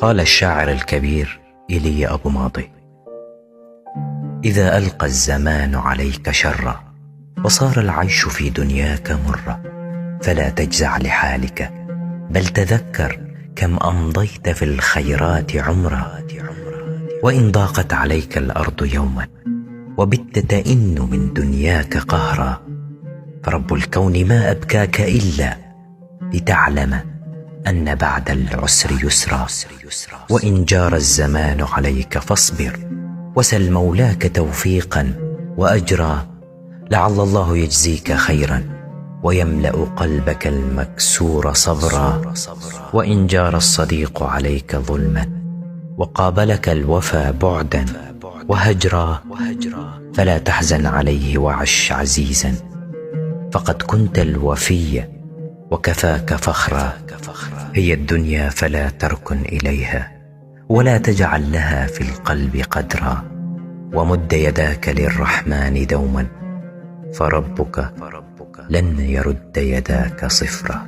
قال الشاعر الكبير إيليا أبو ماضي: إذا ألقى الزمان عليك شرا وصار العيش في دنياك مرا، فلا تجزع لحالك، بل تذكر كم أمضيت في الخيرات عمرا. وإن ضاقت عليك الأرض يوما وبت تئن من دنياك قهرا، فرب الكون ما أبكاك إلا لتعلم أن بعد العسر يسرا. وإن جار الزمان عليك فاصبر وسل مولاك توفيقا وأجرا، لعل الله يجزيك خيرا ويملأ قلبك المكسور صبرا. وإن جار الصديق عليك ظلما وقابلك الوفا بعدا وهجرا، فلا تحزن عليه وعش عزيزا، فقد كنت الوفي وكفاك فخرا. هي الدنيا فلا تركن إليها ولا تجعل لها في القلب قدرا، ومد يداك للرحمن دوما، فربك لن يرد يداك صفرا.